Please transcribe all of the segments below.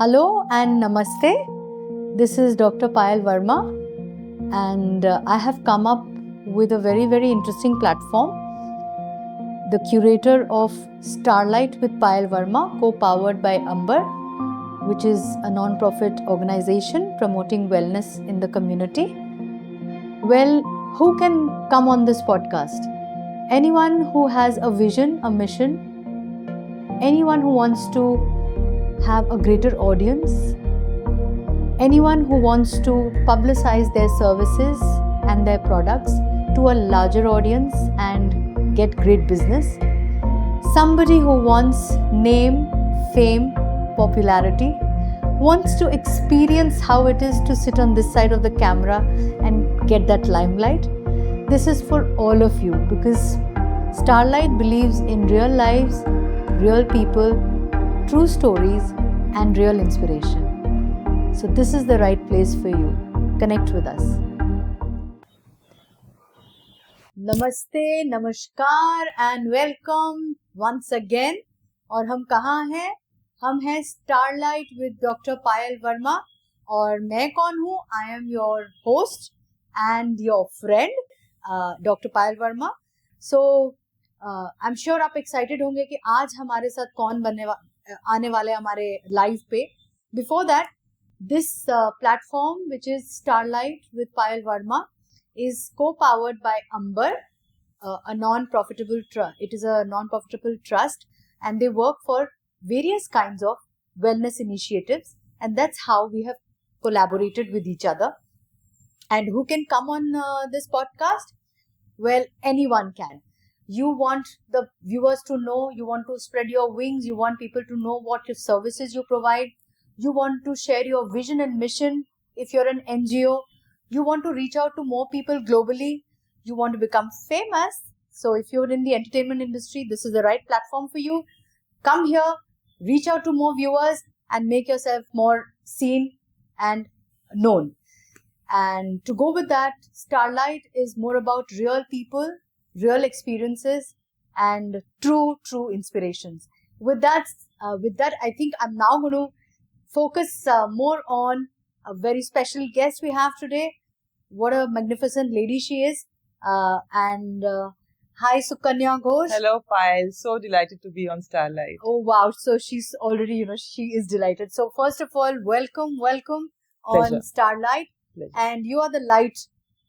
Hello and namaste. This is Dr. Payal Varma and I have come up with a very interesting platform. The curator of Starlight with Payal Varma, co-powered by Amber, which is a non-profit organization promoting wellness in the community. Well, who can come on this podcast? Anyone who has a vision, a mission, anyone who wants to have a greater audience, anyone who wants to publicize their services and their products to a larger audience and get great business, somebody who wants name, fame, popularity, wants to experience how it is to sit on this side of the camera and get that limelight. This is for all of you because Starlight believes in real lives, real people, true stories and real inspiration. So this is the right place for you. Connect with us. Namaste, namaskar and welcome once again. और हम कहाँ हैं? हम हैं Starlight with Dr. Payal Varma और मैं कौन हूँ? I am your host and your friend, Dr. Payal Varma. So I'm sure आप excited होंगे कि आज हमारे साथ कौन आने वाले हमारे लाइव पे. Before that, this platform, which is Starlight with Payal Varma, is co-powered by Amber, a non-profitable trust. It is a non-profitable trust, and they work for various kinds of wellness initiatives, and that's how we have collaborated with each other. And who can come on this podcast? Well, anyone can. You want the viewers to know, you want to spread your wings, you want people to know what your services you provide, you want to share your vision and mission. If you're an NGO, you want to reach out to more people globally, you want to become famous. So if you're in the entertainment industry, this is the right platform for you. Come here, reach out to more viewers and make yourself more seen and known. And to go with that, Starlight is more about real people, real experiences and true inspirations. With that, I think I'm now going to focus more on a very special guest we have today. What a magnificent lady she is. Hi, Sukanya Ghosh. Hello, Payal. So delighted to be on Starlight. Oh, wow. So she's already, she is delighted. So first of all, welcome Pleasure. on Starlight. Pleasure. And you are the light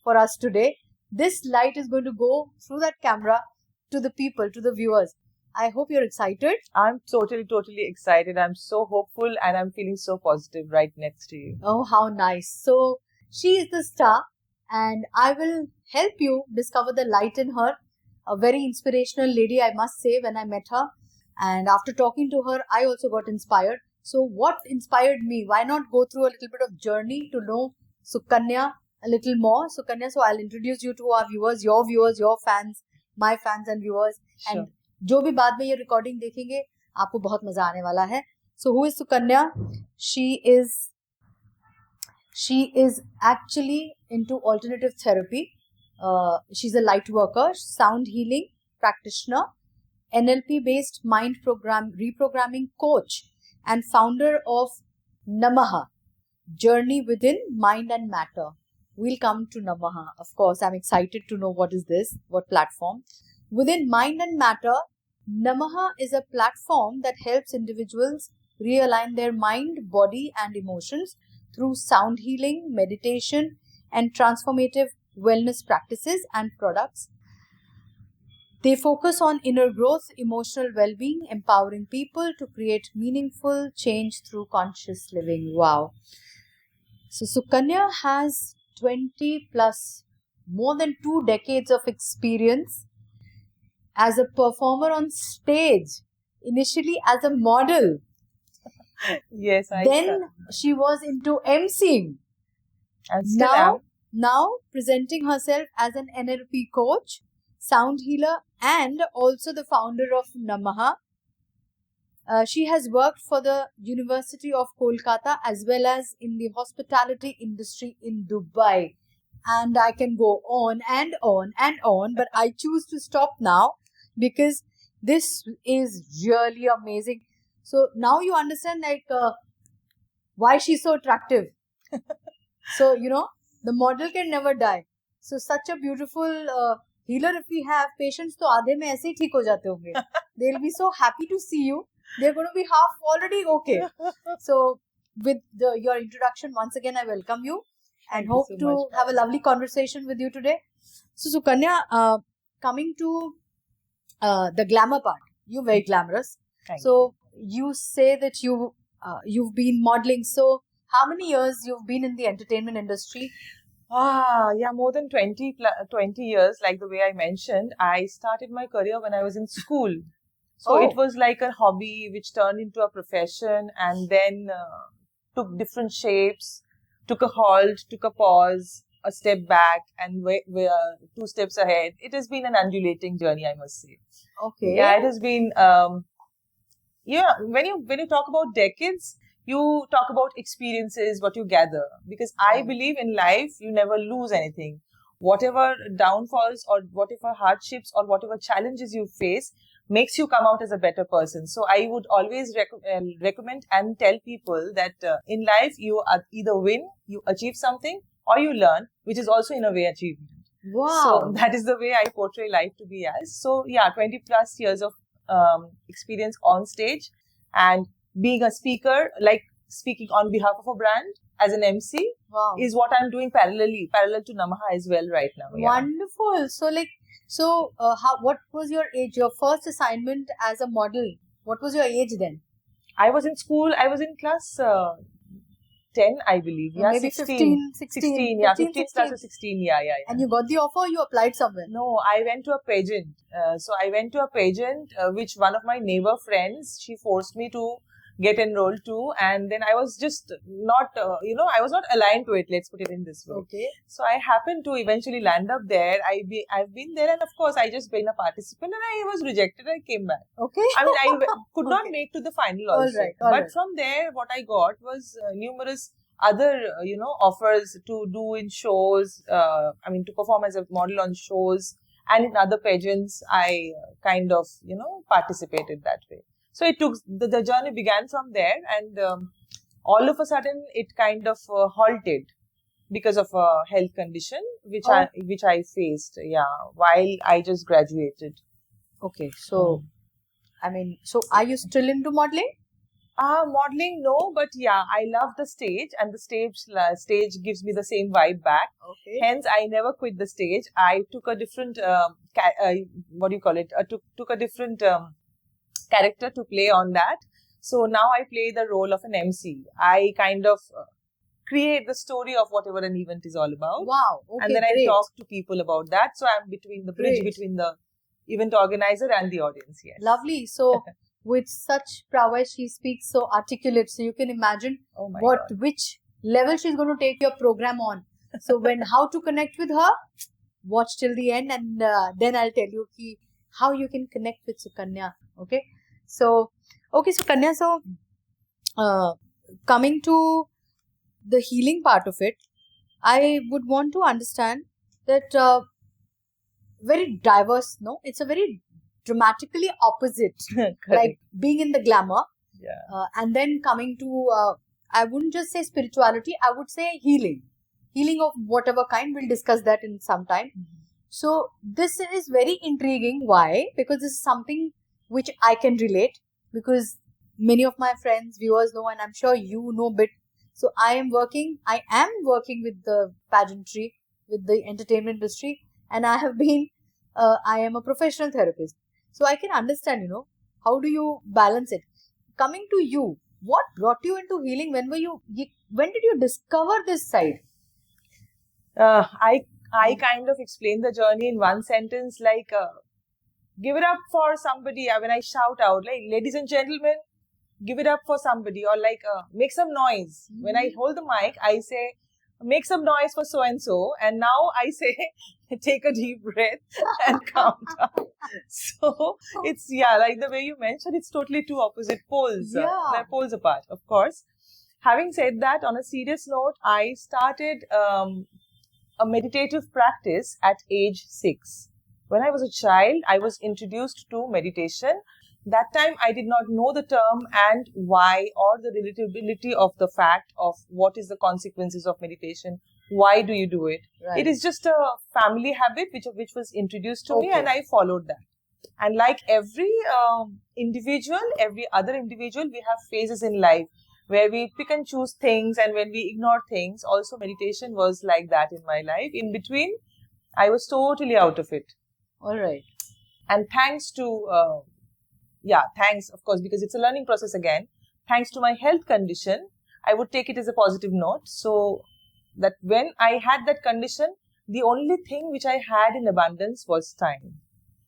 for us today. This light is going to go through that camera to the people, to the viewers. I hope you're excited. I'm totally excited. I'm so hopeful and I'm feeling so positive right next to you. Oh, how nice. So she is the star and I will help you discover the light in her. A very inspirational lady, I must say, when I met her. And after talking to her, I also got inspired. So what inspired me? Why not go through a little bit of journey to know Sukanya a little more? Sukanya, so I'll introduce you to our viewers, your fans, my fans and viewers. Sure. And जो भी बाद में ये recording देखेंगे, आपको बहुत मजा आने वाला है. So who is Sukanya? She is actually into alternative therapy. She's a light worker, sound healing practitioner, NLP-based Mind Reprogramming Coach, and founder of NUMAHAA, Journey Within Mind and Matter. We'll come to NUMAHAA. Of course, I'm excited to know what is this, what platform. Within Mind and Matter, NUMAHAA is a platform that helps individuals realign their mind, body and emotions through sound healing, meditation and transformative wellness practices and products. They focus on inner growth, emotional well-being, empowering people to create meaningful change through conscious living. Wow. So Sukanya has 20 plus, more than 2 decades of experience as a performer on stage, initially as a model. Yes, Then she was into emceeing. And still am. Now presenting herself as an NLP coach, sound healer and also the founder of NUMAHAA. She has worked for the University of Calcutta as well as in the hospitality industry in Dubai. And I can go on and on and on, but I choose to stop now because this is really amazing. So now you understand, like why she's so attractive. So, you know, the model can never die. So, such a beautiful healer if we have. Patients to आधे में ऐसे ही ठीक हो जाते होंगे. They'll be so happy to see you. They're going to be half already okay. So, with your introduction, once again, I welcome you and hope so to much, have a lovely conversation with you today. So, Sukanya, coming to the glamour part, you're very glamorous. So, you say that you've been modeling. So, how many years you've been in the entertainment industry? More than 20 years, like the way I mentioned. I started my career when I was in school. So it was like a hobby which turned into a profession and then took different shapes, took a halt, took a pause, a step back, and we're 2 steps ahead. It has been an undulating journey, I must say. Okay. Yeah, it has been, when you talk about decades, you talk about experiences, what you gather. Because I believe in life, you never lose anything. Whatever downfalls or whatever hardships or whatever challenges you face makes you come out as a better person. So I would always recommend and tell people that in life, you either win, you achieve something, or you learn, which is also in a way achievement. Wow. So that is the way I portray life to be as. So yeah, 20 plus years of experience on stage and being a speaker, like speaking on behalf of a brand as an MC is what I'm doing parallel to NUMAHAA as well right now. Yeah. Wonderful. So what was your age? Your first assignment as a model, what was your age then? I was in school. I was in class 10, I believe. Yeah, maybe 16. 16. Yeah, 15 class or 16. Yeah. And you got the offer or you applied somewhere? No, I went to a pageant. So I went to a pageant which one of my neighbor friends, she forced me to get enrolled to, and then I was just not, I was not aligned to it, let's put it in this way. Okay. So I happened to eventually land up there. I've been there, and of course I just been a participant, and I was rejected. I came back. Okay. I mean, I could not make to the final also. All right. But from there, what I got was numerous other, offers to do in shows, to perform as a model on shows, and in other pageants, I kind of, participated that way. So it took, the journey began from there, and all of a sudden it kind of halted because of a health condition which I faced, while I just graduated. Okay, so so are you still into modeling? Modeling, no, but yeah, I love the stage, and the stage gives me the same vibe back. Okay. Hence, I never quit the stage. I took a different, took a different character to play on that. So now I play the role of an MC. I kind of create the story of whatever an event is all about. Wow. Okay, and then great. I talk to people about that. So I'm between the bridge between the event organizer and the audience. Yes. Lovely. So with such prowess, she speaks so articulate. So you can imagine which level she's going to take your program on. So how to connect with her, watch till the end, and then I'll tell you how you can connect with Sukanya. Okay. So Sukanya, coming to the healing part of it, I would want to understand that very diverse, no? It's a very dramatically opposite, like being in the glamour, and then coming to, I wouldn't just say spirituality, I would say healing of whatever kind. We'll discuss that in some time. So this is very intriguing. Why? Because this is something which I can relate, because many of my friends, viewers know, and I'm sure you know a bit. So I am working with the pageantry, with the entertainment industry, and I am a professional therapist. So I can understand, how do you balance it? Coming to you, what brought you into healing? When did you discover this side? I kind of explain the journey in one sentence, like, give it up for somebody. When I shout out, like, ladies and gentlemen, give it up for somebody, or like, make some noise. When I hold the mic, I say, make some noise for so-and-so. And now I say, take a deep breath and count down. So it's, like the way you mentioned, it's totally two opposite poles. They're poles apart, of course. Having said that, on a serious note, I started a meditative practice at age 6. When I was a child, I was introduced to meditation That time I did not know the term and why, or the relatability of the fact of what is the consequences of meditation. Why do you do it? Right. It is just a family habit which was introduced to me, Okay. and I followed that. And like every individual, every other individual, we have phases in life where we pick and choose things and when we ignore things. Also, meditation was like that in my life. In between, I was totally out of it. All right. And thanks to, thanks, of course, because it's a learning process again. Thanks to my health condition, I would take it as a positive note. So that when I had that condition, the only thing which I had in abundance was time.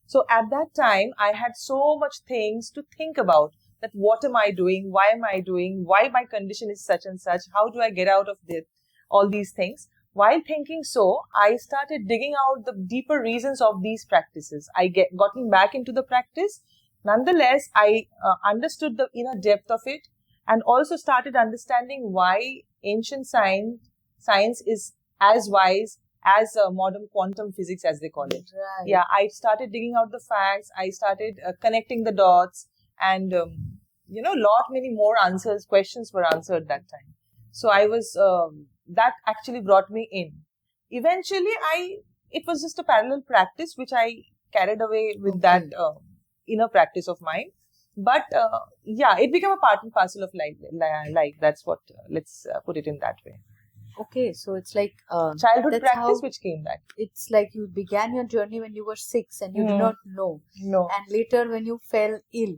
So at that time, I had so much things to think about, that what am I doing? Why am I doing? Why my condition is such and such? How do I get out of this? All these things. While thinking so, I started digging out the deeper reasons of these practices. I gotten back into the practice. Nonetheless, I understood the inner depth of it, and also started understanding why ancient science is as wise as modern quantum physics, as they call it. Right. Yeah, I started digging out the facts. I started connecting the dots, and lot many more questions were answered that time. So I was that actually brought me in. Eventually, it was just a parallel practice which I carried away with that inner practice of mine. But it became a part and parcel of life. That's what. Let's put it in that way. Okay, so it's like childhood practice which came back. It's like you began your journey when you were 6 and you did not know. No. And later when you fell ill.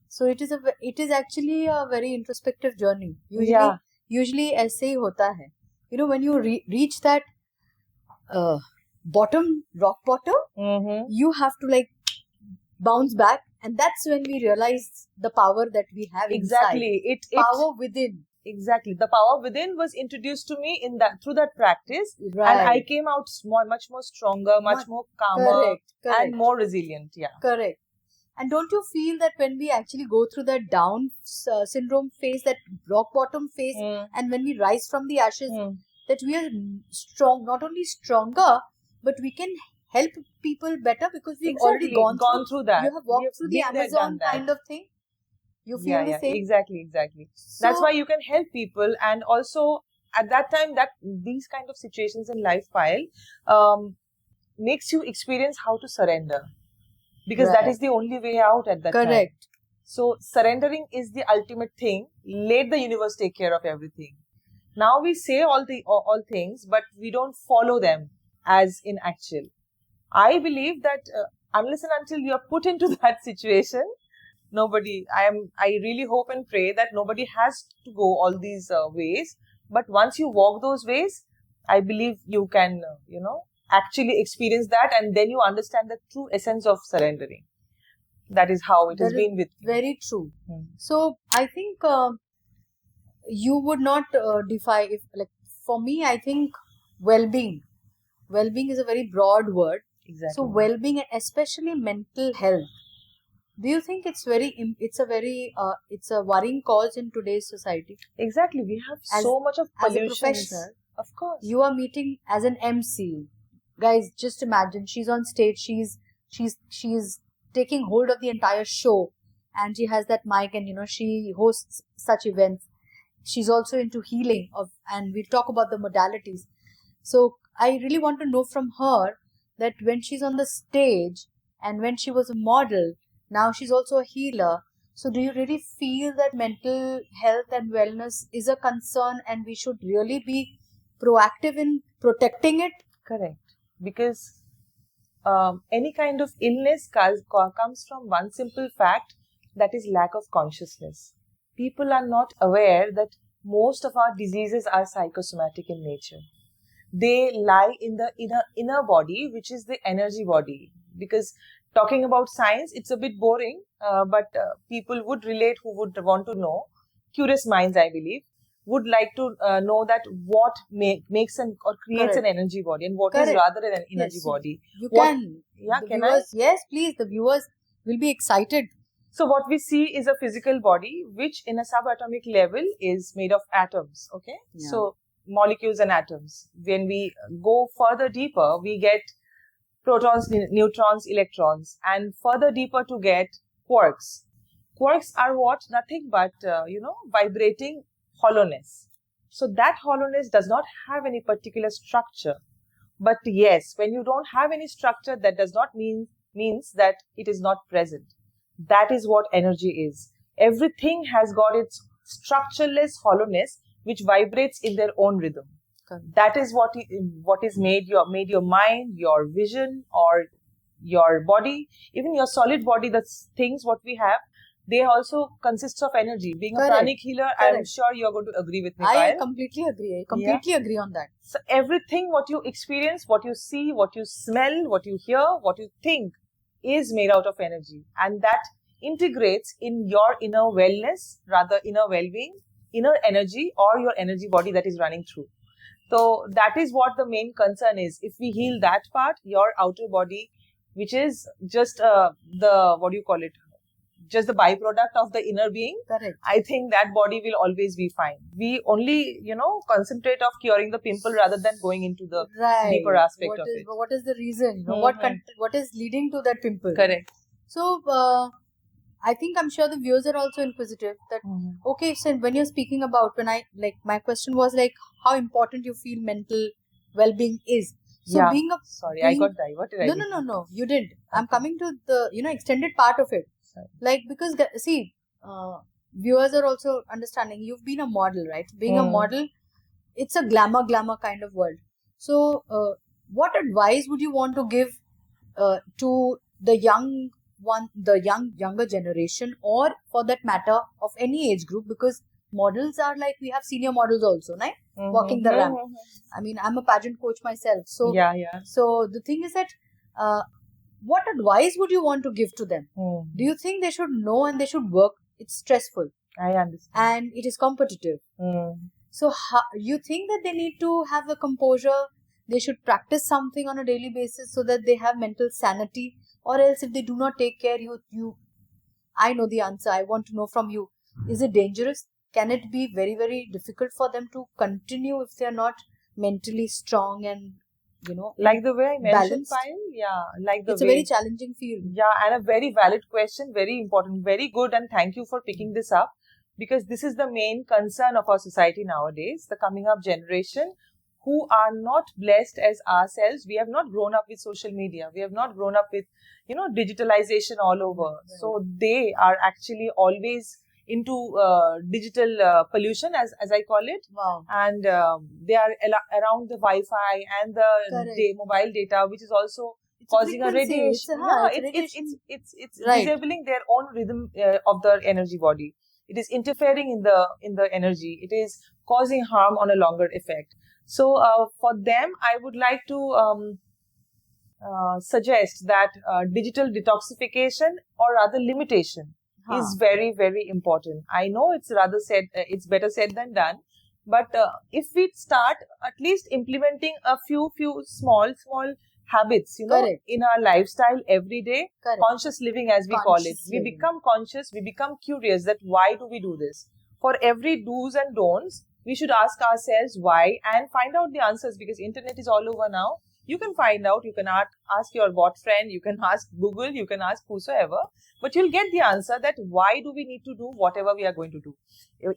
So it is actually a very introspective journey. Usually ऐसे ही होता है. You know, when you reach that rock bottom, you have to like bounce back, and that's when we realize the power that we have exactly inside. Power within. Exactly, the power within was introduced to me through that practice, right. And I came out much more stronger, much more calmer, correct. And more resilient. Yeah, correct. And don't you feel that when we actually go through that down syndrome phase, that rock bottom phase, and when we rise from the ashes, that we are strong, not only stronger, but we can help people better because we've already gone through that. You have walked through the Amazon kind of thing. You feel the same? Exactly. So, that's why you can help people. And also at that time, that these kind of situations in life, Payal, makes you experience how to surrender. Because that is the only way out at that time. Correct. So surrendering is the ultimate thing. Let the universe take care of everything. Now we say all things, but we don't follow them as in actual. I believe that unless and until you are put into that situation, I really hope and pray that nobody has to go all these ways. But once you walk those ways, I believe you can, actually experience that, and then you understand the true essence of surrendering. That is how it has been with me. Very true. So I think you would not define, for me, I think well-being is a very broad word. Exactly. So well-being, and especially mental health, do you think it's a worrying cause in today's society? Exactly. We have so much of pollution. As a professional, of course, you are meeting as an MC. Guys, just imagine, she's on stage, she's taking hold of the entire show, and she has that mic, and she hosts such events. She's also into healing and we talk about the modalities. So I really want to know from her that when she's on the stage and when she was a model, now she's also a healer. So do you really feel that mental health and wellness is a concern and we should really be proactive in protecting it? Correct. Because any kind of illness comes from one simple fact, that is lack of consciousness. People are not aware that most of our diseases are psychosomatic in nature. They lie in the inner body, which is the energy body. Because talking about science, it's a bit boring, but people would relate who would want to know. Curious minds, I believe, would like to know that what makes or creates an energy body, and what is rather an energy body. You can. Yeah, Yes, please. The viewers will be excited. So what we see is a physical body, which in a subatomic level is made of atoms. Okay. Yeah. So molecules and atoms. When we go further deeper, we get protons, neutrons, electrons, and further deeper to get quarks. Quarks are what? Nothing but, vibrating hollowness. So that hollowness does not have any particular structure. But yes, when you don't have any structure, that does not means that it is not present. That is what energy is. Everything has got its structureless hollowness, which vibrates in their own rhythm. That is what is made your mind, your vision, or your body, even your solid body. The things what we have, they also consist of energy. Being a pranic healer, I am sure you are going to agree with me. I completely agree. I completely agree on that. So everything what you experience, what you see, what you smell, what you hear, what you think is made out of energy, and that integrates in your inner wellness, rather inner well-being, inner energy, or your energy body that is running through. So that is what the main concern is. If we heal that part, your outer body, which is just just the byproduct of the inner being, correct, I think that body will always be fine. We only, concentrate of curing the pimple rather than going into the deeper aspect of it. What is the reason? What is leading to that pimple? Correct. So, I think I'm sure the viewers are also inquisitive that, okay, so when you're speaking about, my question was like, how important you feel mental well-being is. So being a... Sorry, I got diverted. No, you didn't. Okay. I'm coming to the, extended part of it. Sorry. Like, because, viewers are also understanding, you've been a model, right? Being a model, it's a glamour kind of world. So, what advice would you want to give to the younger generation, or for that matter of any age group? Because models are like, we have senior models also, right? Walking the ramp. I mean, I'm a pageant coach myself. So, so the thing is that, what advice would you want to give to them? Do you think they should know and they should work? It's stressful. I understand. And it is competitive. So, you think that they need to have a composure? They should practice something on a daily basis so that they have mental sanity? Or else if they do not take care, I know the answer. I want to know from you. Is it dangerous? Can it be very, very difficult for them to continue if they are not mentally strong and, like the way I mentioned, Payal, it's a very challenging field. Yeah, and a very valid question, very important, very good, and thank you for picking this up, because this is the main concern of our society nowadays, the coming up generation, who are not blessed as ourselves. We have not grown up with social media. We have not grown up with, digitalization all over. Right. So they are actually always into digital pollution, as I call it. Wow. And they are around the Wi-Fi and the mobile data, which is also causing a radiation. It's disabling their own rhythm of the energy body. It is interfering in the energy. It is causing harm on a longer effect. So for them, I would like to suggest that digital detoxification, or rather limitation, is very, very important. I know it's better said than done, but if we start at least implementing a few small habits, in our lifestyle every day, conscious living as we call it. We become conscious, we become curious that why do we do this? For every do's and don'ts, we should ask ourselves why and find out the answers, because internet is all over now. You can find out, you can ask your bot friend, you can ask Google, you can ask whosoever, but you'll get the answer that why do we need to do whatever we are going to do.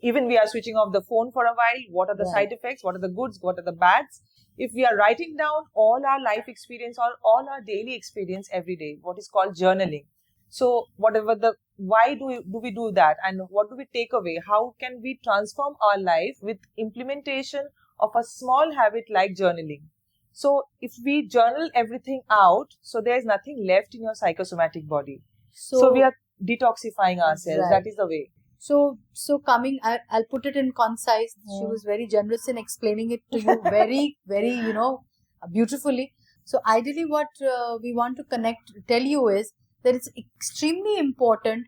Even we are switching off the phone for a while, what are the side effects, what are the goods, what are the bads. If we are writing down all our life experience or all our daily experience every day, what is called journaling. So why do we do that, and what do we take away? How can we transform our life with implementation of a small habit like journaling? So if we journal everything out, so there is nothing left in your psychosomatic body. So we are detoxifying ourselves. Right. That is the way. So I'll put it in concise. She was very generous in explaining it to you very, very, beautifully. So ideally what we want to tell you is that it's extremely important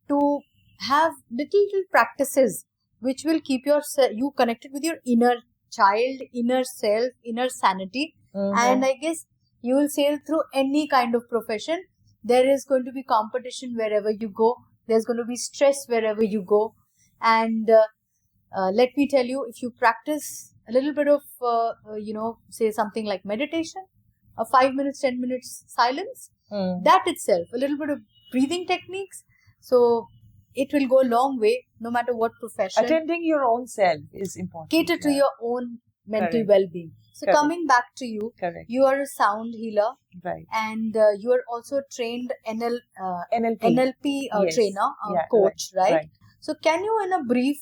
to have little practices which will keep you connected with your inner child, inner self, inner sanity. And I guess you will sail through any kind of profession. There is going to be competition wherever you go. There's going to be stress wherever you go. And let me tell you, if you practice a little bit of, say something like meditation, a 5 minutes, 10 minutes silence, that itself, a little bit of breathing techniques. So it will go a long way, no matter what profession. Attending your own self is important. Cater to your own mental Correct. well-being. So Correct. coming back to you, Correct. you are a sound healer, Right. and you are also a trained NLP Yes. trainer, Yeah, coach, right? Right. So can you, in a brief,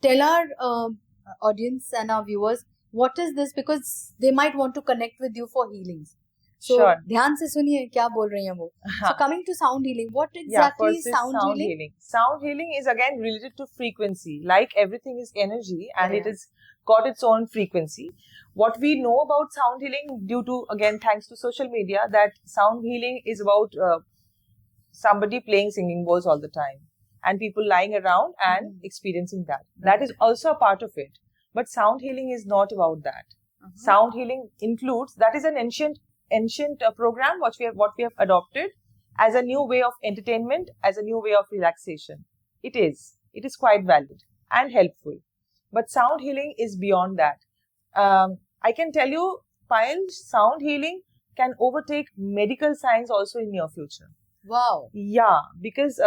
tell our audience and our viewers what is this, because they might want to connect with you for healings. So Sure. ध्यान से सुनिए क्या बोल रही हैं वो. So coming to sound healing, what exactly is first sound healing? Sound healing is again related to frequency. Like everything is energy, and Yeah. it has got its own frequency. What we know about sound healing, due to, again, thanks to social media, that sound healing is about somebody playing singing bowls all the time and people lying around and experiencing that. That is also a part of it. But sound healing is not about that. Sound healing includes, that is an ancient program what we have adopted as a new way of entertainment, as a new way of relaxation. It is quite valid and helpful. But sound healing is beyond that. I can tell you, Payal, sound healing can overtake medical science also in near future. Wow. Yeah, because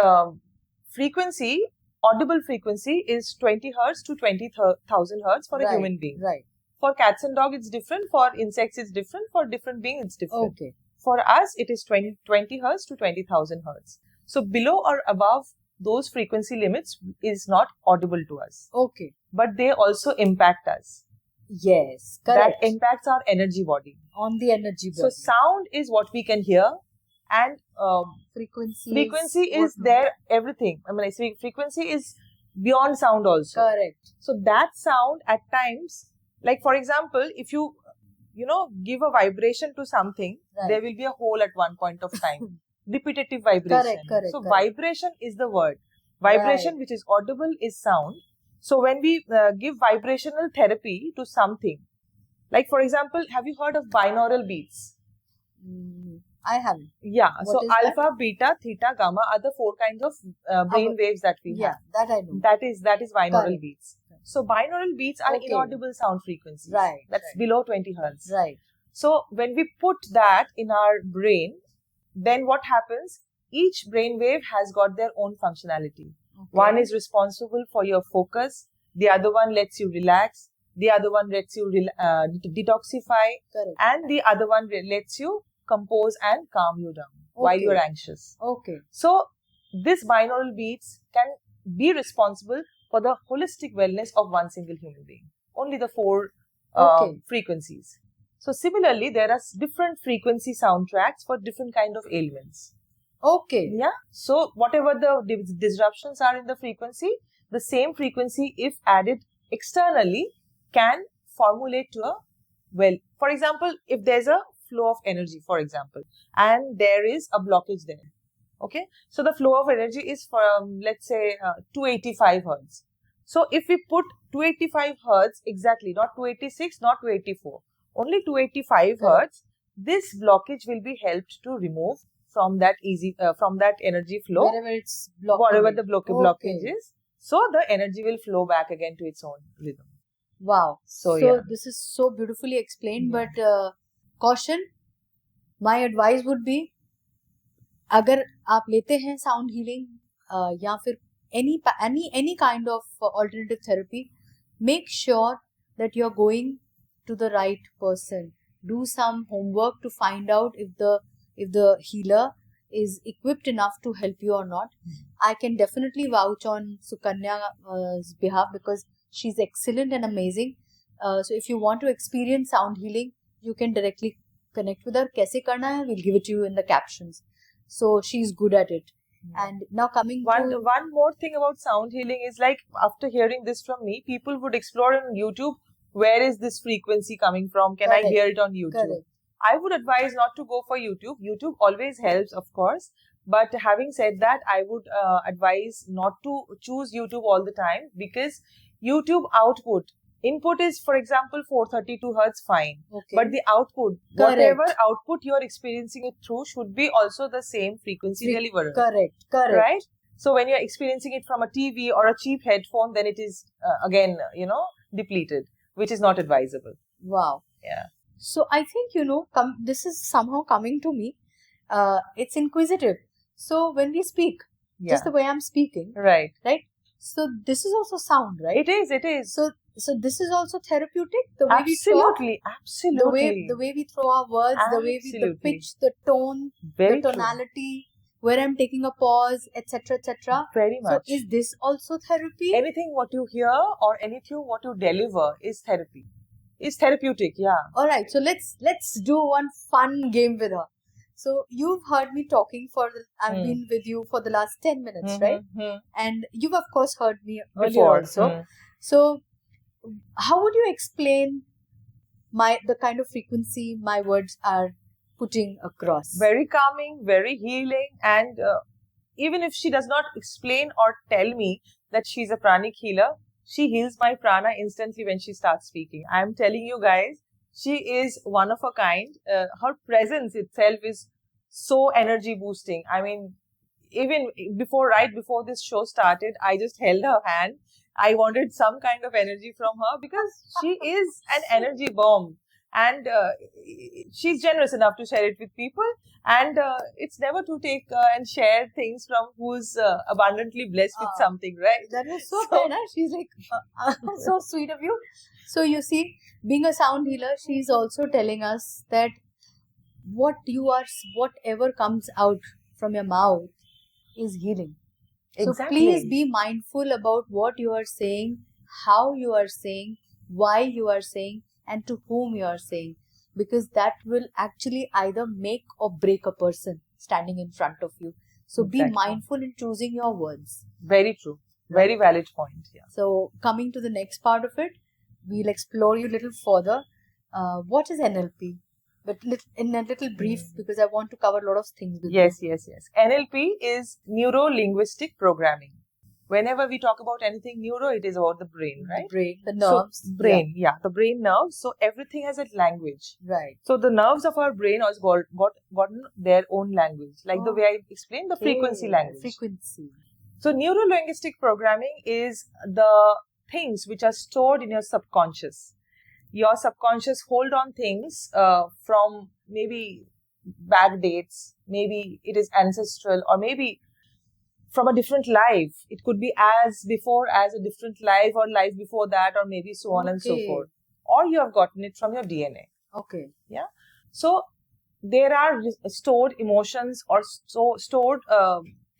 frequency, audible frequency is 20 hertz to 20,000 hertz for a human being. Right. For cats and dogs, it's different. For insects, it's different. For different beings, it's different. Okay. For us, it is 20 hertz to 20,000 hertz. So below or above those frequency limits is not audible to us. Okay. But they also impact us. Yes, correct. That impacts our energy body. On the energy body. So sound is what we can hear, and frequency is there, everything. I mean, I say frequency is beyond sound also. Correct. So that sound at times, like for example, if you give a vibration to something, there will be a hole at one point of time. Repetitive vibration. Correct. So vibration is the word. Vibration which is audible is sound. So when we give vibrational therapy to something, like for example, have you heard of binaural beats? I haven't. Yeah. What so is alpha, that? beta, theta, gamma are the four kinds of brain waves that we have. Yeah, that I know. That is binaural Correct. beats. So binaural beats are inaudible sound frequencies. Right. That's below 20 hertz. Right. So when we put that in our brain, then what happens? Each brain wave has got their own functionality. Okay. One is responsible for your focus. The other one lets you relax. The other one lets you detoxify. Correct. And the other one lets you compose and calm you down while you're anxious. Okay. So this binaural beats can be responsible for the holistic wellness of one single human being. Only the four frequencies. So similarly, there are different frequency soundtracks for different kind of ailments. Okay. Yeah. So whatever the disruptions are in the frequency, the same frequency, if added externally, can formulate to for example, if there's a flow of energy, for example, and there is a blockage there. Okay. So the flow of energy is from, let's say, 285 hertz. So if we put 285 hertz exactly, not 286, not 284, only 285 hertz, this blockage will be helped to remove from that from that energy flow. Wherever it's blocked. Whatever the blockage is. So the energy will flow back again to its own rhythm. Wow. So this is so beautifully explained, but caution, my advice would be, अगर आप लेते हैं sound healing या फिर any kind of alternative therapy, make sure that you're going to the right person. Do some homework to find out if the healer is equipped enough to help you or not. I can definitely vouch on Sukanya's behalf because she's excellent and amazing. So if you want to experience sound healing, you can directly connect with her. Kaise karna hai? We'll give it to you in the captions. So she's good at it. And now coming to one more thing about sound healing is, like, after hearing this from me, people would explore on YouTube, where is this frequency coming from? Can I hear it on YouTube? Correct. I would advise not to go for YouTube. YouTube always helps, of course. But having said that, I would advise not to choose YouTube all the time, because YouTube input is, for example, 432 hertz, fine. Okay. But the output, whatever output you are experiencing it through, should be also the same frequency deliverer. Correct. Right? So when you are experiencing it from a TV or a cheap headphone, then it is again, depleted, which is not advisable. Wow. Yeah. So I think, this is somehow coming to me. It's inquisitive. So when we speak, just the way I'm speaking. Right. So this is also sound, right? It is. So this is also therapeutic. The way we talk, absolutely. the way we throw our words, the way we, the pitch, the tone, Very the tonality, where I'm taking a pause, etc., etc. Very much. So is this also therapy? Anything what you hear or anything what you deliver is therapy. Is therapeutic, yeah. All right. So let's do one fun game with her. So you've heard me talking I've been with you for the last 10 minutes, right? And you've of course heard me earlier also. So how would you explain the kind of frequency my words are putting across? Very calming, very healing, and even if she does not explain or tell me that she's a pranic healer, she heals my prana instantly when she starts speaking. I am telling you guys, she is one of a kind. Her presence itself is so energy boosting. I mean, even right before this show started, I just held her hand. I wanted some kind of energy from her because she is an energy bomb. And she's generous enough to share it with people. And it's never to take and share things from who's abundantly blessed with something, right? That was so fair, huh? She's like, so sweet of you. So you see, being a sound healer, she's also telling us that whatever comes out from your mouth is healing. So please be mindful about what you are saying, how you are saying, why you are saying, and to whom you are saying, because that will actually either make or break a person standing in front of you. So be mindful in choosing your words. Very true. Very valid point. Yeah. So coming to the next part of it, we'll explore you a little further. What is NLP? But in a little brief, because I want to cover a lot of things with you. Yes. NLP is neuro-linguistic programming. Whenever we talk about anything neuro, it is about the brain, right? The brain, the nerves. So, the brain nerves. So everything has a language. Right. So the nerves of our brain has gotten their own language. Like the way I explained, the frequency language. Frequency. So neuro-linguistic programming is the things which are stored in your subconscious. Your subconscious hold on things from maybe back dates, maybe it is ancestral, or maybe from a different life. It could be as before as a different life, or life before that, or maybe so on and so forth. Or you have gotten it from your DNA. Okay. Yeah. So there are stored emotions or stored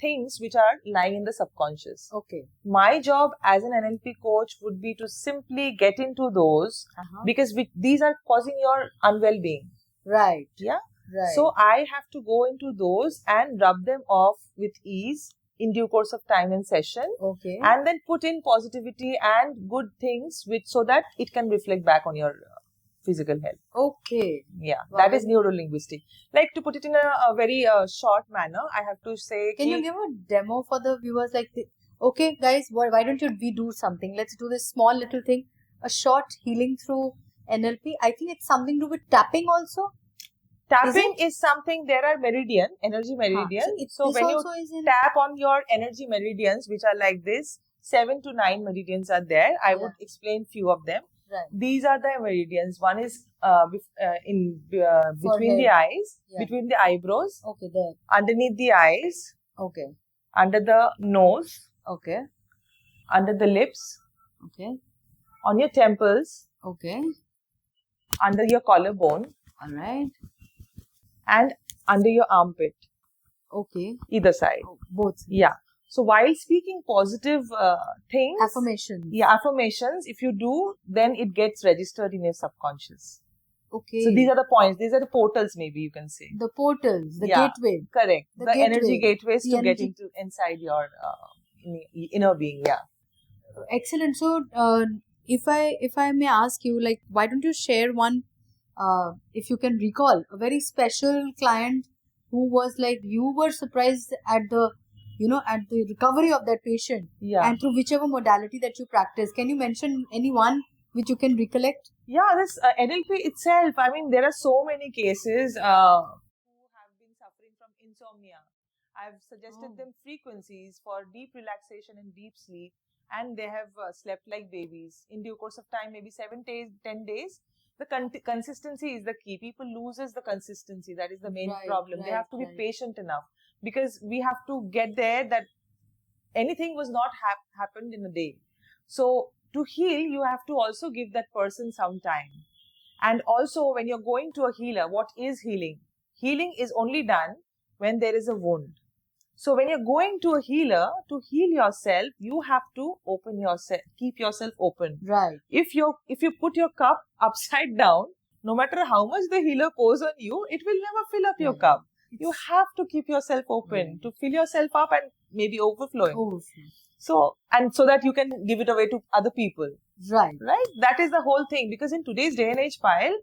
things which are lying in the subconscious. Okay. My job as an NLP coach would be to simply get into those because these are causing your unwell-being. Right. Yeah. Right. So I have to go into those and rub them off with ease in due course of time and session. Okay. And then put in positivity and good things so that it can reflect back on your physical health. Okay. Yeah, that is neuro-linguistic. Like, to put it in a very short manner, I have to say... Can you give a demo for the viewers? Like, okay, guys, why don't we do something? Let's do this small little thing. A short healing through NLP. I think it's something to do with tapping also. Tapping is something, there are energy meridians. So when you tap on your energy meridians, which are like this, 7 to 9 meridians are there. I would explain few of them. Right. These are the meridians. One is between the eyes, between the eyebrows. Okay, there. Underneath the eyes. Okay. Under the nose. Okay. Under the lips. Okay. On your temples. Okay. Under your collarbone. All right. And under your armpit. Okay. Either side. Oh, both. Yeah. So while speaking positive things, affirmations. Yeah, affirmations. If you do, then it gets registered in your subconscious. Okay. So these are the points. These are the portals, maybe you can say. The portals, the gateway. Correct. The energy gateways to get into inside your inner being. Yeah. Excellent. So, if I may ask you, like, why don't you share one? If you can recall, a very special client who was like, you were surprised at the recovery of that patient, and through whichever modality that you practice. Can you mention any one which you can recollect? Yeah, this NLP itself, I mean, there are so many cases who have been suffering from insomnia. I've suggested them frequencies for deep relaxation and deep sleep, and they have slept like babies. In due course of time, maybe 7 days, 10 days. The consistency is the key. People loses the consistency. That is the main problem. They have to be patient enough, because we have to get there that anything was not happened in a day. So to heal, you have to also give that person some time. And also, when you're going to a healer, what is healing? Healing is only done when there is a wound. So when you're going to a healer to heal yourself, you have to open yourself, keep yourself open. Right. If you put your cup upside down, no matter how much the healer pours on you, it will never fill up your cup. You have to keep yourself open to fill yourself up and maybe overflowing. So that you can give it away to other people. Right. That is the whole thing. Because in today's day and age, Payal,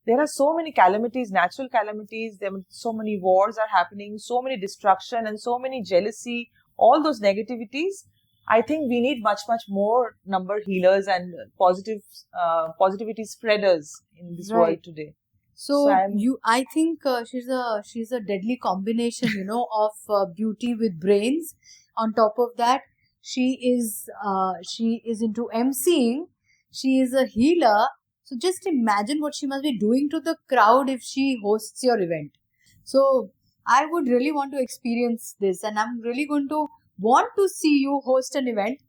there are so many calamities, natural calamities. There are so many wars are happening, so many destruction and so many jealousy, all those negativities. I think we need much more number healers and positivity spreaders in this world today. So I think she's a deadly combination, of beauty with brains. On top of that, she is into emceeing. She is a healer. So just imagine what she must be doing to the crowd if she hosts your event. So I would really want to experience this, and I'm really going to want to see you host an event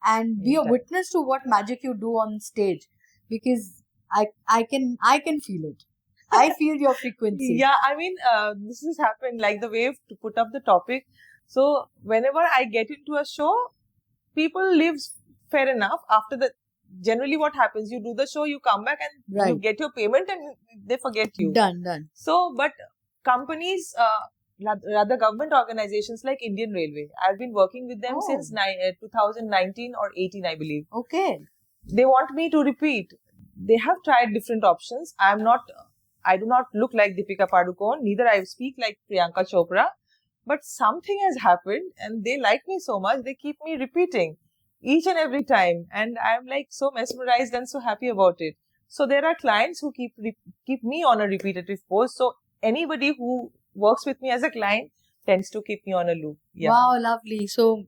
and be a witness to what magic you do on stage, because I can feel it. I feel your frequency. Yeah, I mean, this has happened, like the way to put up the topic. So whenever I get into a show, people live fair enough. After the, generally what happens, you do the show, you come back and you get your payment and they forget you. Done. So, but companies, rather government organizations like Indian Railway, I've been working with them since 2019 or 18, I believe. Okay. They want me to repeat. They have tried different options. I do not look like Deepika Padukone, neither I speak like Priyanka Chopra, but something has happened and they like me so much, they keep me repeating each and every time, and I'm like so mesmerized and so happy about it. So there are clients who keep me on a repetitive post. So anybody who works with me as a client tends to keep me on a loop. Yeah. Wow, lovely. So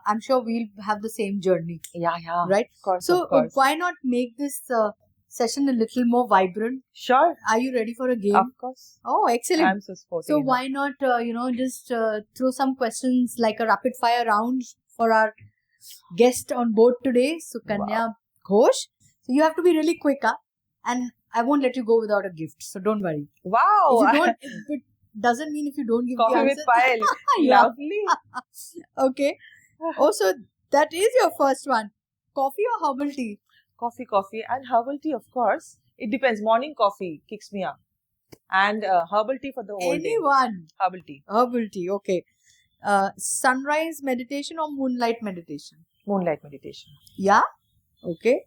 I'm sure we'll have the same journey. Yeah. Right? Of course. So why not make this session a little more vibrant? Sure. Are you ready for a game? Of course. Oh, excellent. I'm so sporty. So why not, just throw some questions like a rapid fire round for our guest on board today, Sukanya Ghosh. So you have to be really quick, and I won't let you go without a gift. So don't worry. Wow. If you don't, it doesn't mean if you don't give Coffee the answer. with Payal. Lovely. Okay. So that is your first one. Coffee or herbal tea? Coffee and herbal tea, of course. It depends. Morning coffee kicks me up. And herbal tea for the whole day. Anyone. Herbal tea. Okay. Sunrise meditation or moonlight meditation? Moonlight meditation. Yeah? Okay.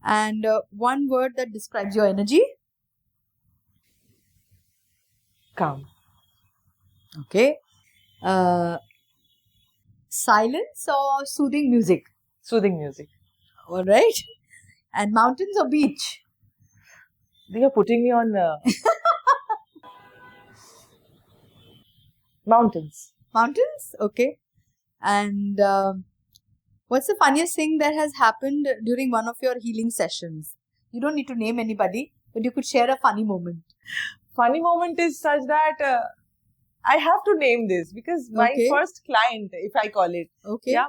And one word that describes your energy? Calm. Okay. Silence or soothing music? Soothing music. All right. And mountains or beach? They are putting me on mountains. Mountains? Okay. And what's the funniest thing that has happened during one of your healing sessions? You don't need to name anybody, but you could share a funny moment. Funny moment is such that I have to name this because my first client, if I call it,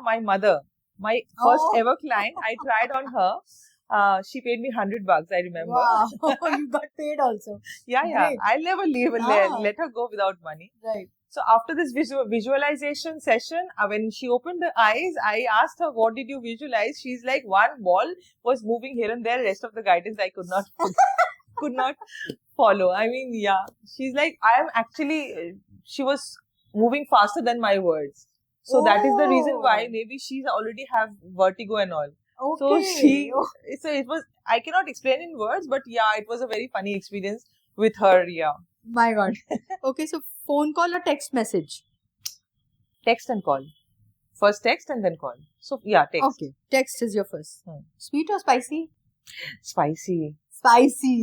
my mother, my first ever client, I tried on her. She paid me $100, I remember. Wow, you got paid also. Yeah. Great. I'll never let her go without money. Right. So after this visualization session, when she opened the eyes, I asked her, what did you visualize? She's like, one ball was moving here and there. Rest of the guidance I could not follow. I mean, yeah. She's like, she was moving faster than my words. So that is the reason why maybe she's already have vertigo and all. Okay. So it was, I cannot explain in words, but yeah, it was a very funny experience with her. Yeah. My God. Okay, so phone call or text message? Text and call. First text and then call. So yeah, text. Okay, text is your first. Sweet or spicy? Spicy.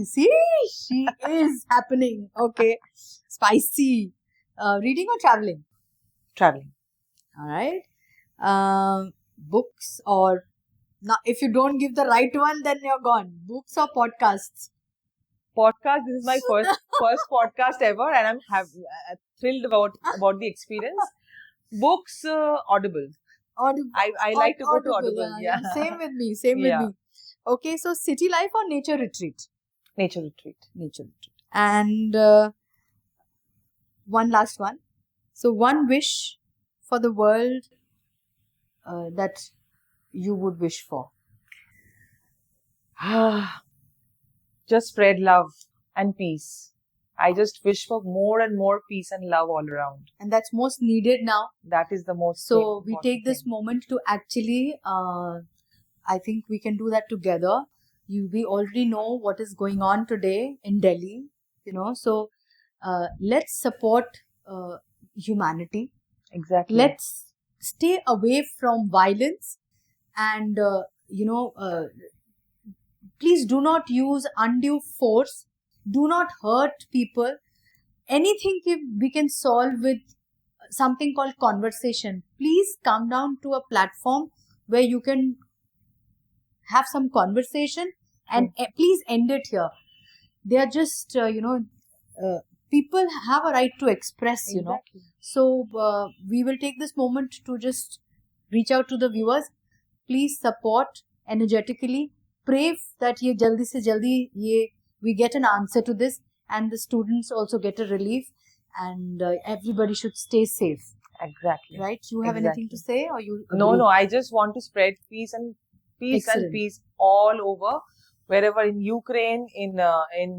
See, she is happening. Okay, spicy. Reading or traveling? Traveling. All right. Books or now, if you don't give the right one, then you're gone. Books or podcasts? Podcast. This is my first podcast ever, and I'm thrilled about the experience. Books, Audible. I like to go to Audible. Yeah. Same with me. Same with me. Okay, so city life or nature retreat? Nature retreat. Nature retreat. And one last one. So one wish for the world that you would wish for. Just spread love and peace. I just wish for more and more peace and love all around. And that's most needed now. That is the most. So we take this moment to actually, I think we can do that together. We already know what is going on today in Delhi, so let's support humanity. Exactly. Let's stay away from violence and, please do not use undue force. Do not hurt people. Anything we can solve with something called conversation. Please come down to a platform where you can have some conversation and please end it here. They are just, people have a right to express, Exactly. So we will take this moment to just reach out to the viewers. Please support energetically. Pray that jaldi se jaldi we get an answer to this, and the students also get a relief, and everybody should stay safe. Exactly. Right? You have anything to say, or you agree? No. I just want to spread peace and peace all over, wherever, in Ukraine, in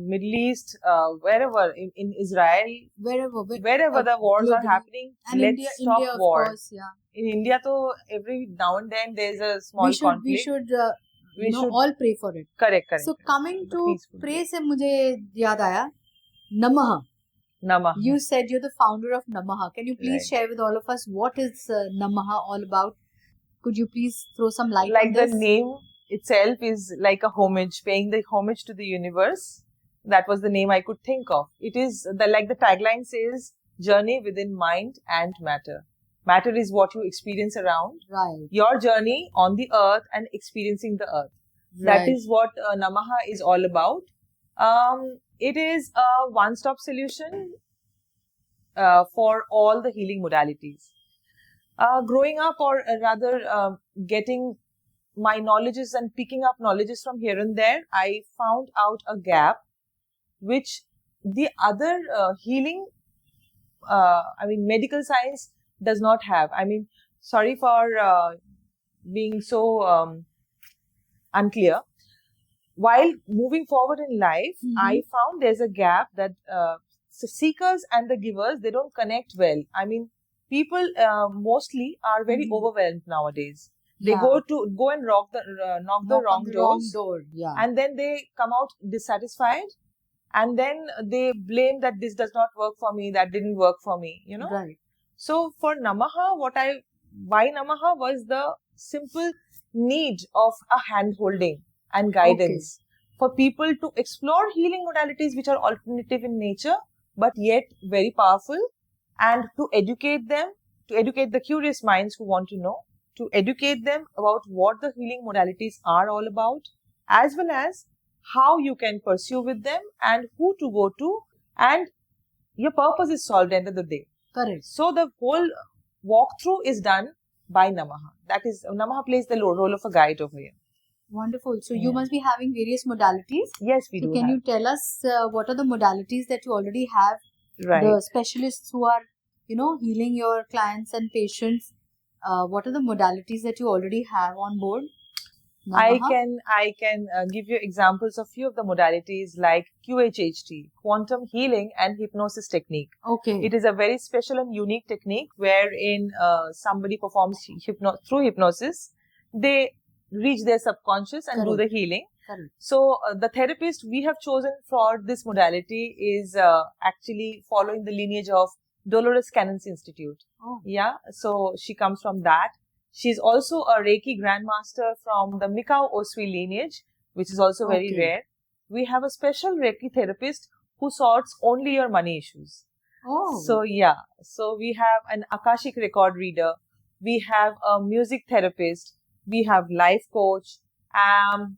Middle East, wherever, in Israel, wherever the wars are happening. And let's stop India, war. Of course, yeah. In India, though, every now and then there's a small conflict. We should all pray for it. Correct. So coming to pray se mujhe yaad aaya, NUMAHAA. NUMAHAA. You said you're the founder of NUMAHAA. Can you please share with all of us what is NUMAHAA all about? Could you please throw some light on this? Like the name itself is like a homage, paying the homage to the universe. That was the name I could think of. It is like the tagline says, journey within mind and matter. Matter is what you experience around. Right. Your journey on the earth and experiencing the earth. Right. That is what NUMAHAA is all about. It is a one-stop solution for all the healing modalities. Growing up, or rather getting my knowledges and picking up knowledges from here and there, I found out a gap which the other healing, medical science does not have. Sorry for being so unclear. While moving forward in life, I found there's a gap that seekers and the givers, they don't connect well. People mostly are very overwhelmed nowadays. They go and knock the wrong doors, and then they come out dissatisfied, and then they blame that this does not work for me, that didn't work for me, Right. So for NUMAHAA, why NUMAHAA was the simple need of a hand holding and guidance for people to explore healing modalities which are alternative in nature, but yet very powerful, and to educate them, to educate the curious minds who want to know, to educate them about what the healing modalities are all about, as well as how you can pursue with them and who to go to, and your purpose is solved at the end of the day. Correct. So the whole walkthrough is done by NUMAHAA. That is, NUMAHAA plays the role of a guide over here. Wonderful. So you must be having various modalities. Yes, we do. Can you tell us what are the modalities that you already have? Right. The specialists who are, healing your clients and patients. What are the modalities that you already have on board? NUMAHAA? I can give you examples of few of the modalities like QHHT, Quantum Healing and Hypnosis Technique. Okay. It is a very special and unique technique wherein somebody performs through hypnosis. They reach their subconscious and do the healing. Correct. So the therapist we have chosen for this modality is actually following the lineage of Dolores Cannon's Institute. Oh. Yeah. So she comes from that. She's also a Reiki Grandmaster from the Mikao Osui lineage, which is also very rare. We have a special Reiki therapist who sorts only your money issues. Oh. So yeah. So we have an Akashic record reader. We have a music therapist. We have life coach.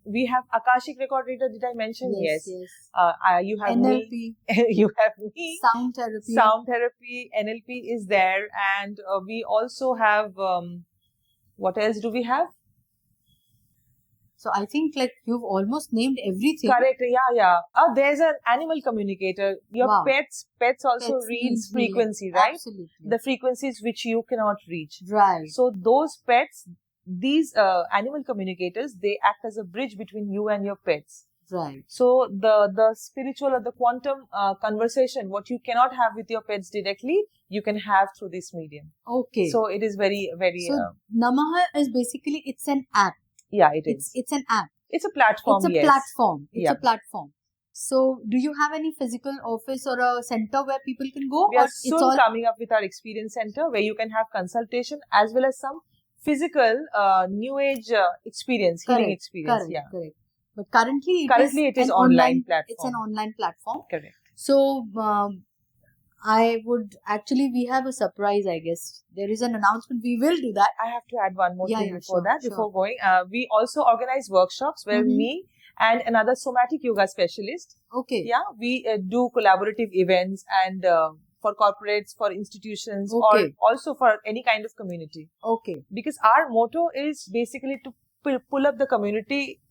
We have Akashic record reader. Did I mention? Yes. You have NLP. me. You have me. Sound therapy. Sound therapy. NLP is there. And we also have What else do we have? So I think like you've almost named everything. Correct. Yeah. There's an animal communicator. Your Wow. pets also reads frequency, right? Absolutely. The frequencies which you cannot reach. Right. So those pets, these animal communicators, they act as a bridge between you and your pets. Right. So the spiritual or the quantum conversation, what you cannot have with your pets directly, you can have through this medium. Okay. So it is very, very. So NUMAHAA is basically, it's an app. Yeah, it is. It's an app. It's a platform. It's a yes. platform. It's a platform. So, do you have any physical office or a center where people can go? We are soon coming up with our experience center where you can have consultation as well as some physical new age experience, healing experience. Correct. But currently it is online platform. It's an online platform. Correct. So, I would actually, we have a surprise, I guess. There is an announcement. We will do that. I have to add one more thing before sure. going. We also organize workshops where me and another somatic yoga specialist. Okay. Yeah, we do collaborative events and for corporates, for institutions, or also for any kind of community. Okay. Because our motto is basically to pull up the community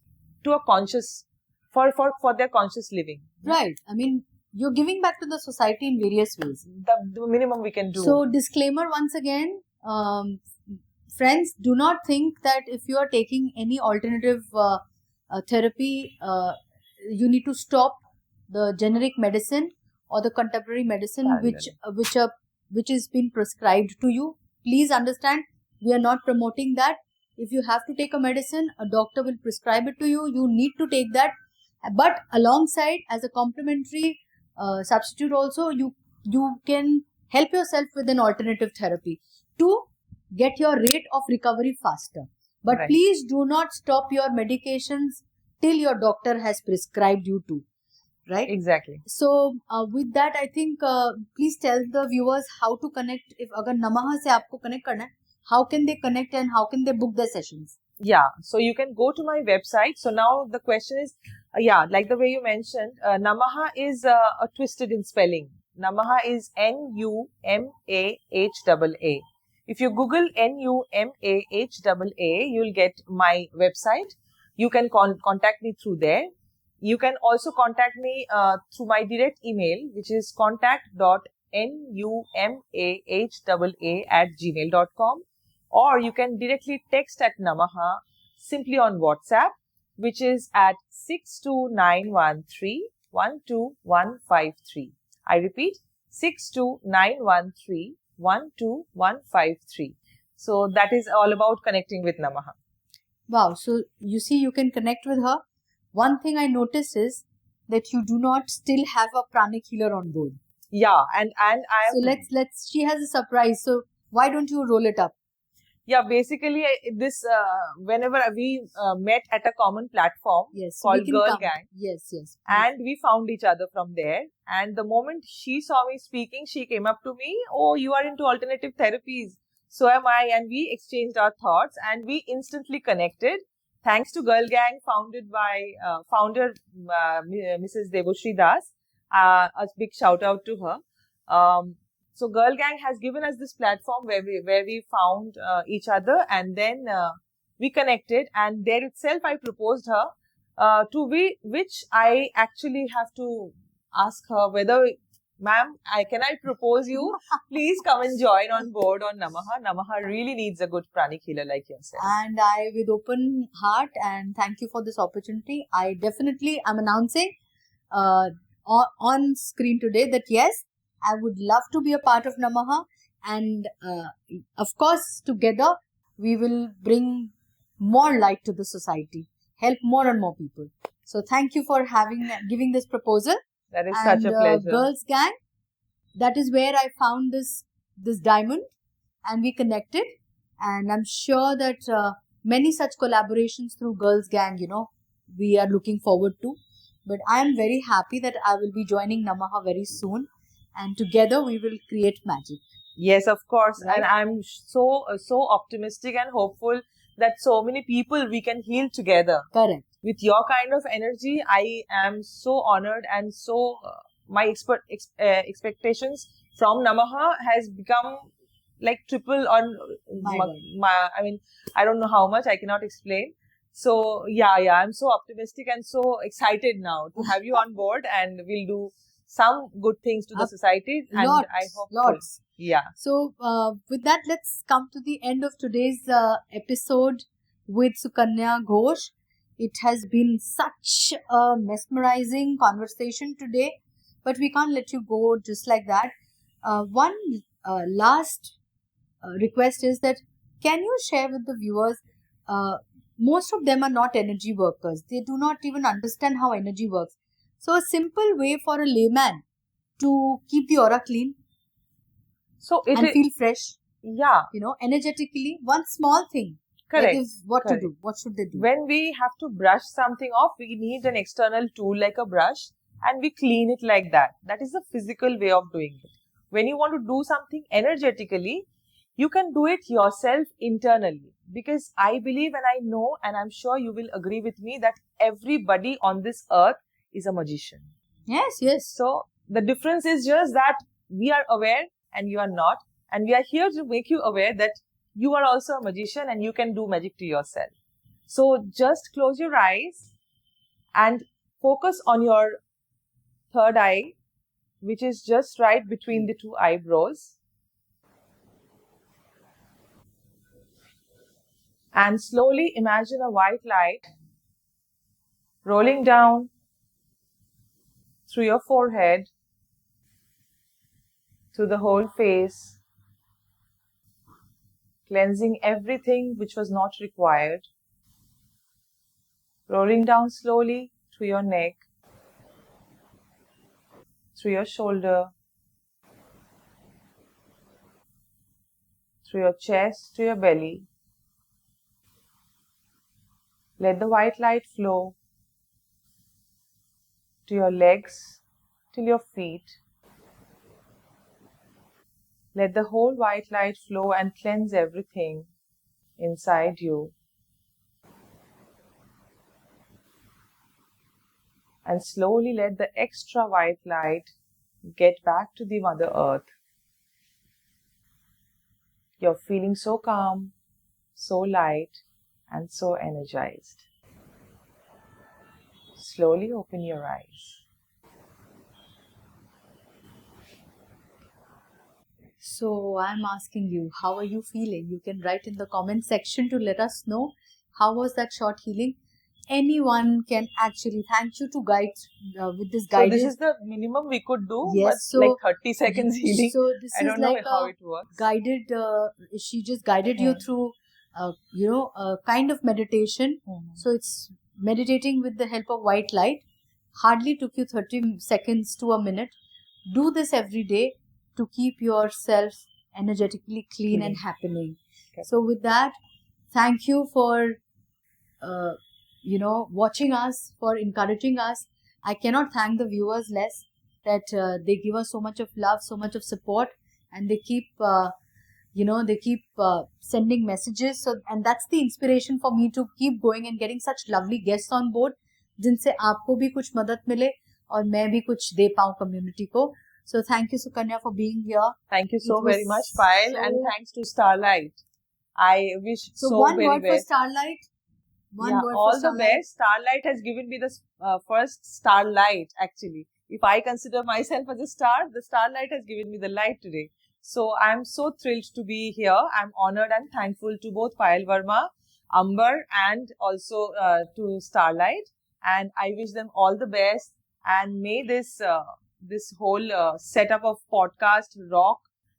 to a conscious, for their conscious living. Right. I mean, you're giving back to the society in various ways. The minimum we can do. So, disclaimer once again, friends, do not think that if you are taking any alternative therapy, you need to stop the generic medicine or the contemporary medicine which is been prescribed to you. Please understand, we are not promoting that. If you have to take a medicine, a doctor will prescribe it to you. You need to take that. But alongside, as a complementary substitute also, you can help yourself with an alternative therapy to get your rate of recovery faster. But please do not stop your medications till your doctor has prescribed you to. Right? Exactly. So, with that, I think, please tell the viewers how to connect. If agar NUMAHAA se aapko connect karna hai, how can they connect and how can they book their sessions? Yeah, so you can go to my website. So now the question is, like the way you mentioned, NUMAHAA is twisted in spelling. NUMAHAA is NUMAHAA. If you Google NUMAHAA, you'll get my website. You can contact me through there. You can also contact me through my direct email, which is contact.numahaa@gmail.com. Or you can directly text at NUMAHAA simply on WhatsApp, which is at 62913-12153. I repeat, 62913-12153. So that is all about connecting with NUMAHAA. Wow. So you see, you can connect with her. One thing I noticed is that you do not still have a pranic healer on board. Yeah, and I am. So let's. She has a surprise. So why don't you roll it up? Yeah, basically this whenever we met at a common platform called Girl Gang. Yes. And we found each other from there. And the moment she saw me speaking, she came up to me. Oh, you are into alternative therapies. So am I. And we exchanged our thoughts and we instantly connected. Thanks to Girl Gang, founded by founder Mrs. Debashri Das. A big shout out to her. So Girl Gang has given us this platform where we found each other, and then we connected, and there itself I proposed her which I actually have to ask her whether, ma'am, can I propose you? Please come and join on board on NUMAHAA. NUMAHAA really needs a good pranic healer like yourself. And I, with open heart, and thank you for this opportunity, I definitely am announcing on screen today that yes, I would love to be a part of NUMAHAA, and of course, together we will bring more light to the society, help more and more people. So thank you for giving this proposal. That is such a pleasure. Girls Gang, that is where I found this diamond, and we connected. And I'm sure that many such collaborations through Girls Gang, we are looking forward to. But I am very happy that I will be joining NUMAHAA very soon. And together we will create magic. Yes, of course. Right? And I'm so optimistic and hopeful that so many people we can heal together. Correct. With your kind of energy, I am so honored, and so my expectations from NUMAHAA has become like triple or I mean, I don't know how much, I cannot explain. So yeah, I'm so optimistic and so excited now to have you on board, and we'll do some good things to the society. And I hope lots. Yeah. So with that, let's come to the end of today's episode with Sukanya Ghosh. It has been such a mesmerizing conversation today, but we can't let you go just like that. One last request is that, can you share with the viewers, most of them are not energy workers. They do not even understand how energy works. So a simple way for a layman to keep the aura clean and feel fresh, energetically, one small thing. Correct. Like what to do? What should they do? When we have to brush something off, we need an external tool like a brush, and we clean it like that. That is the physical way of doing it. When you want to do something energetically, you can do it yourself internally. Because I believe and I know, and I'm sure you will agree with me, that everybody on this earth is a magician. Yes. So the difference is just that we are aware and you are not. And we are here to make you aware that you are also a magician and you can do magic to yourself. So just close your eyes and focus on your third eye, which is just right between the two eyebrows. And slowly imagine a white light rolling down through your forehead to the whole face, cleansing everything which was not required, rolling down slowly through your neck, through your shoulder, through your chest, to your belly. Let the white light flow to your legs, till your feet. Let the whole white light flow and cleanse everything inside you. And slowly let the extra white light get back to the Mother Earth. You're feeling so calm, so light, and so energized. Slowly open your eyes. So I'm asking you, how are you feeling? You can write in the comment section to let us know how was that short healing. Anyone can actually, thank you to guide with this guidance. So this is the minimum we could do, yes, but so, like 30 seconds healing. So this I don't is like know how it works. Guided, she just guided you through, a kind of meditation. So it's meditating with the help of white light. Hardly took you 30 seconds to a minute. Do this every day to keep yourself energetically clean and happening. Okay. So with that, thank you for watching us, for encouraging us. I cannot thank the viewers less, that they give us so much of love, so much of support, and they keep sending messages. So, and that's the inspiration for me to keep going and getting such lovely guests on board, जिनसे आपको भी कुछ मदद मिले और मैं भी कुछ दे पाऊं community को. So thank you, Sukanya, for being here. Thank you so very much, Payal, and thanks to Starlight. I wish so very well. So one word for Starlight. All the best. Starlight has given me the first starlight, actually. If I consider myself as a star, the Starlight has given me the light today. So I'm so thrilled to be here. I'm honored and thankful to both Payal Varma, Amber, and also to Starlight. And I wish them all the best. And may this whole setup of podcast rock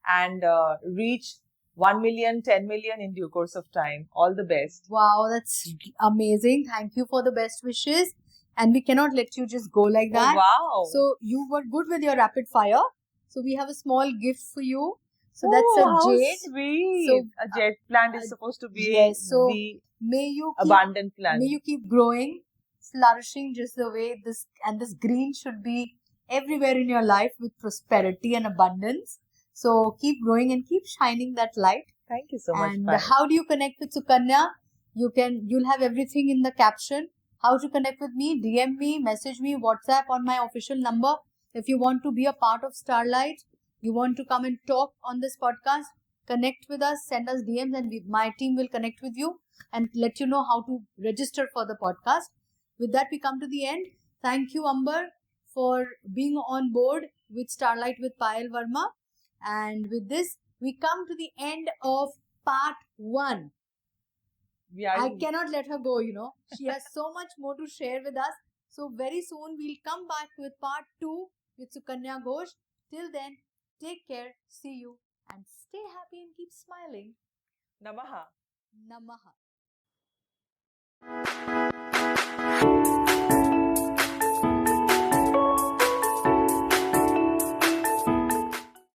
and reach 1 million, 10 million in due course of time. All the best. Wow, that's amazing. Thank you for the best wishes. And we cannot let you just go like that. Oh, wow. So you were good with your rapid fire. So we have a small gift for you. So that's a jade. How sweet. So a jade plant is supposed to be the abundant plant. May you keep growing, flourishing just the way this green should be everywhere in your life with prosperity and abundance. So keep growing and keep shining that light. Thank you so much. And how do you connect with Sukanya? You'll have everything in the caption. How to connect with me? DM me, message me, WhatsApp on my official number. If you want to be a part of Starlight, you want to come and talk on this podcast, connect with us, send us DMs, and my team will connect with you and let you know how to register for the podcast. With that, we come to the end. Thank you, Amber, for being on board with Starlight with Payal Varma. And with this, we come to the end of part 1. I cannot let her go, She has so much more to share with us. So very soon we'll come back with part 2 with Sukanya Ghosh. Till then, take care, see you, and stay happy and keep smiling. Namaha. Namaha.